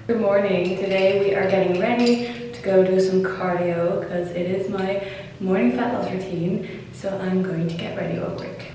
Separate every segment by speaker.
Speaker 1: Good morning. Today we are getting ready to go do some cardio because it is my morning fat loss routine. So I'm going to get ready real quick.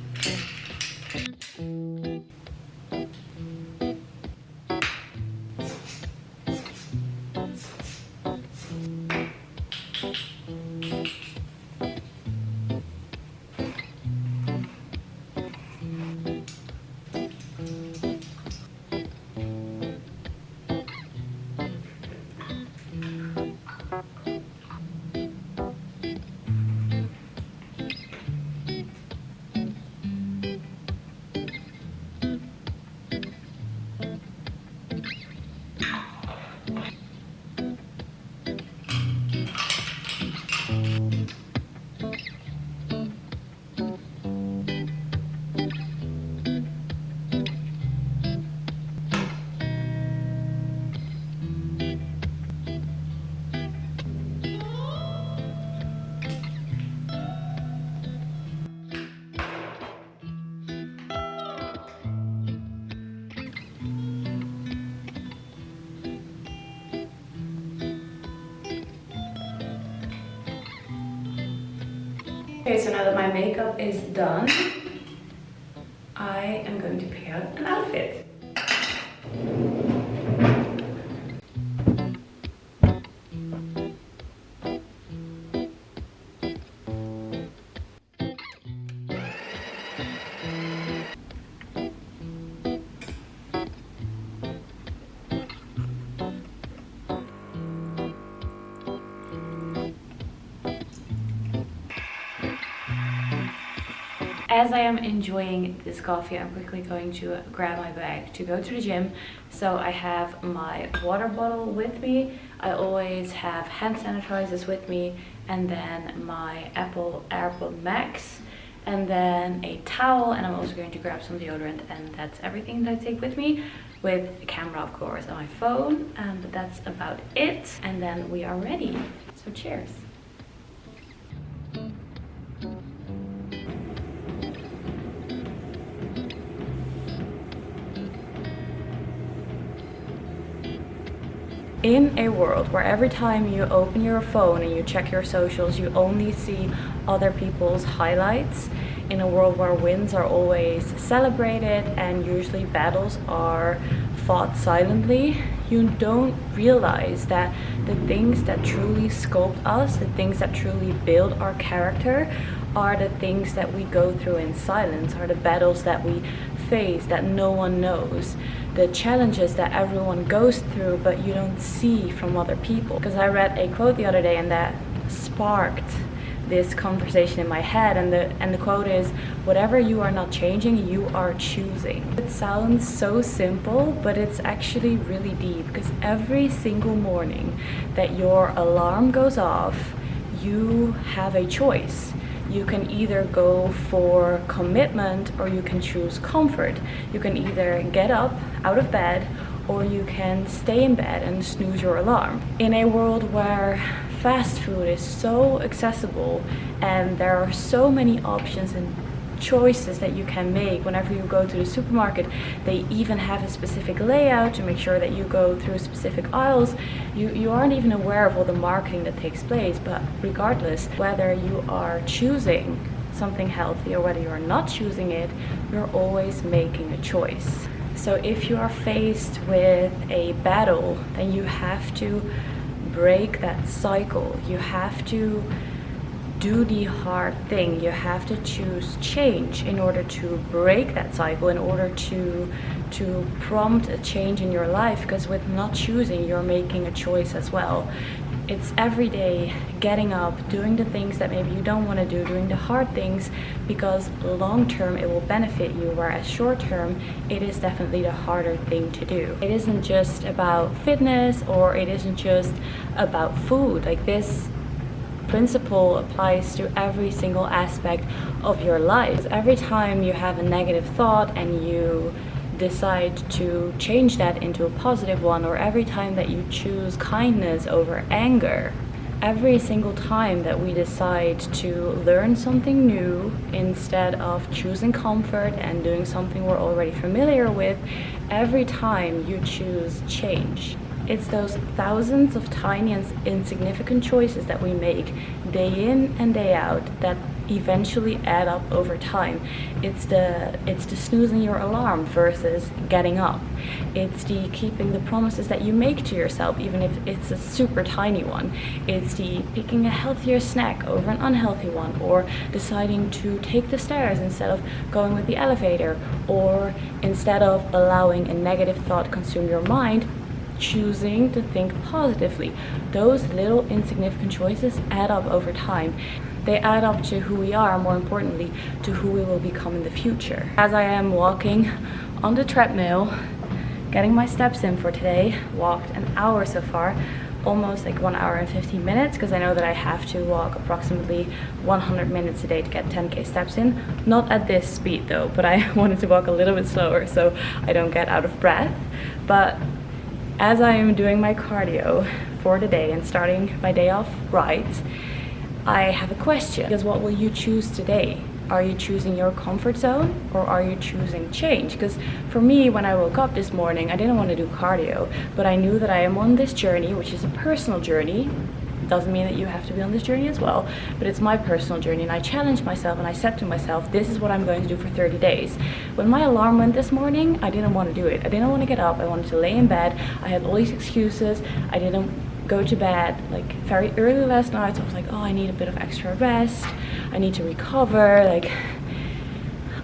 Speaker 1: Okay, so now that my makeup is done, I am going to pick out an outfit. As I am enjoying this coffee, I'm quickly going to grab my bag to go to the gym. So I have my water bottle with me. I always have hand sanitizers with me, and then my Apple AirPod Max, and then a towel, and I'm also going to grab some deodorant, and that's everything that I take with me, with a camera of course and my phone, and that's about it. And then we are ready. So cheers. In a world where every time you open your phone and you check your socials, you only see other people's highlights, in a world where wins are always celebrated and usually battles are fought silently, you don't realize that the things that truly sculpt us, the things that truly build our character, are the things that we go through in silence, are the battles that we face that no one knows, the challenges that everyone goes through but you don't see from other people. Because I read a quote the other day and that sparked this conversation in my head, and the quote is, whatever you are not changing, you are choosing. It sounds so simple, but it's actually really deep, because every single morning that your alarm goes off, you have a choice. You can either go for commitment or you can choose comfort. You can either get up out of bed or you can stay in bed and snooze your alarm. In a world where fast food is so accessible and there are so many options and choices that you can make whenever you go to the supermarket, they even have a specific layout to make sure that you go through specific aisles. You aren't even aware of all the marketing that takes place, but regardless, whether you are choosing something healthy or whether you're not choosing it, you're always making a choice. So if you are faced with a battle, then you have to break that cycle. You have to do the hard thing. You have to choose change in order to break that cycle, in order to prompt a change in your life, because with not choosing, you're making a choice as well. It's every day getting up, doing the things that maybe you don't want to do, doing the hard things, because long term it will benefit you, whereas short term it is definitely the harder thing to do. It isn't just about fitness, or it isn't just about food. Like, this principle applies to every single aspect of your life. Every time you have a negative thought and you decide to change that into a positive one, or every time that you choose kindness over anger, every single time that we decide to learn something new instead of choosing comfort and doing something we're already familiar with, every time you choose change, It's those thousands of tiny and insignificant choices that we make day in and day out that eventually add up over time. It's the snoozing your alarm versus getting up. It's the keeping the promises that you make to yourself, even if it's a super tiny one. It's the picking a healthier snack over an unhealthy one, or deciding to take the stairs instead of going with the elevator, or instead of allowing a negative thought consume your mind, choosing to think positively. Those little insignificant choices add up over time. They add up to who we are, more importantly, to who we will become in the future. As I am walking on the treadmill, getting my steps in for today, walked an hour so far, almost like 1 hour and 15 minutes, because I know that I have to walk approximately 100 minutes a day to get 10k steps in. Not at this speed though, but I wanted to walk a little bit slower so I don't get out of breath. But as I am doing my cardio for the day and starting my day off right, I have a question. Because what will you choose today? Are you choosing your comfort zone, or are you choosing change? Because for me, when I woke up this morning, I didn't want to do cardio, but I knew that I am on this journey, which is a personal journey. Doesn't mean that you have to be on this journey as well, but it's my personal journey, and I challenged myself and I said to myself, this is what I'm going to do for 30 days. When my alarm went this morning, I didn't want to do it. I didn't want to get up. I wanted to lay in bed. I had all these excuses. I didn't go to bed like very early last night, so I was like, oh, I need a bit of extra rest. I need to recover. Like,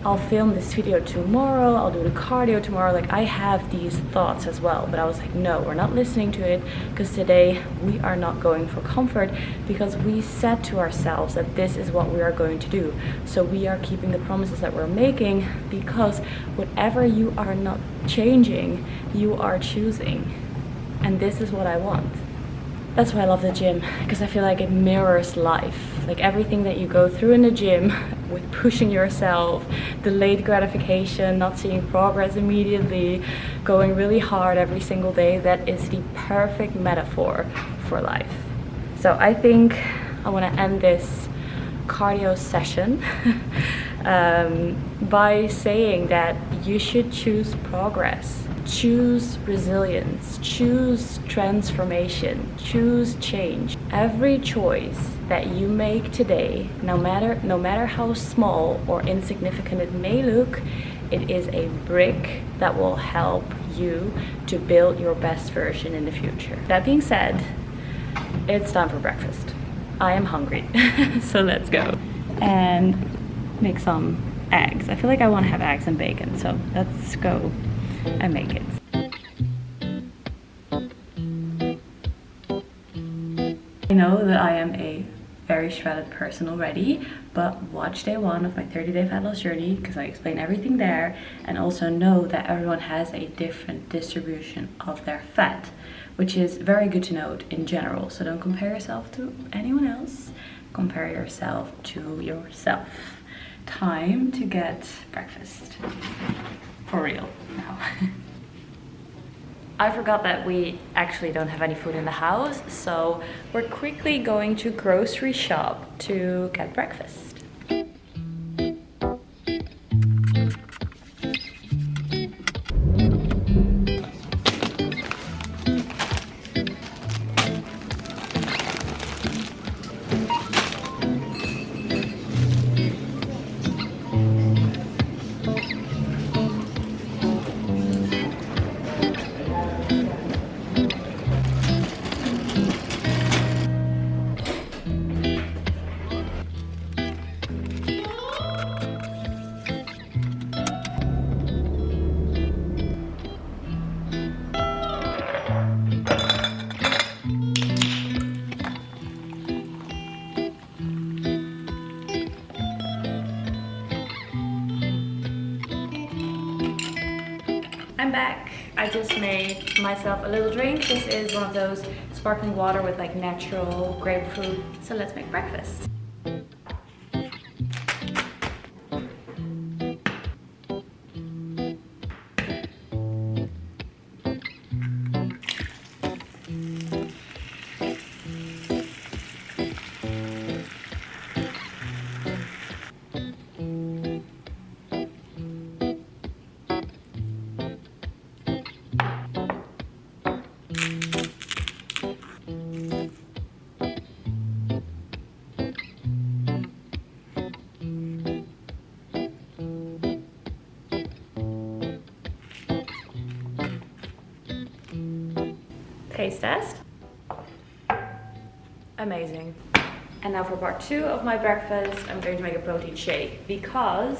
Speaker 1: I'll film this video tomorrow, I'll do the cardio tomorrow. Like, I have these thoughts as well, but I was like, no, we're not listening to it, because today we are not going for comfort, because we said to ourselves that this is what we are going to do. So we are keeping the promises that we're making, because whatever you are not changing, you are choosing. And this is what I want. That's why I love the gym, because I feel like it mirrors life. Like, everything that you go through in the gym with pushing yourself, delayed gratification, not seeing progress immediately, going really hard every single day, that is the perfect metaphor for life. So I think I want to end this cardio session by saying that you should choose progress. Choose resilience, choose transformation, choose change. Every choice that you make today, no matter how small or insignificant it may look, it is a brick that will help you to build your best version in the future. That being said, it's time for breakfast. I am hungry, so let's go and make some eggs. I feel like I want to have eggs and bacon, so let's go and make it. I know that I am a very shredded person already, but watch day 1 of my 30-day fat loss journey, because I explain everything there, and also know that everyone has a different distribution of their fat, which is very good to note in general. So don't compare yourself to anyone else, compare yourself to yourself. Time to get breakfast. For real now. I forgot that we actually don't have any food in the house, so we're quickly going to grocery shop to get breakfast. I'm back. I just made myself a little drink. This is one of those sparkling water with like natural grapefruit. So let's make breakfast. Taste test. Amazing. And now for part 2 of my breakfast, I'm going to make a protein shake because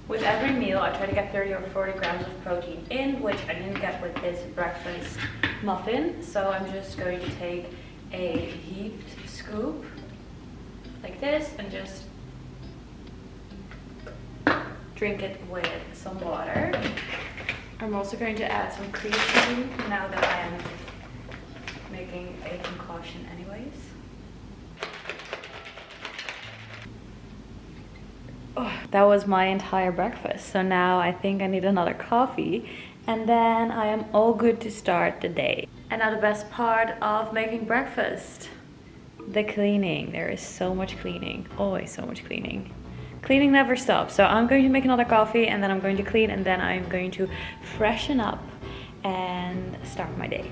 Speaker 1: with every meal I try to get 30 or 40 grams of protein in, which I didn't get with this breakfast muffin. So I'm just going to take a heaped scoop like this and just drink it with some water. I'm also going to add some creatine now that I am making a concoction anyways. Oh, that was my entire breakfast. So now I think I need another coffee and then I am all good to start the day. And now the best part of making breakfast, the cleaning. There is so much cleaning, always so much cleaning. Cleaning never stops. So I'm going to make another coffee and then I'm going to clean and then I'm going to freshen up and start my day.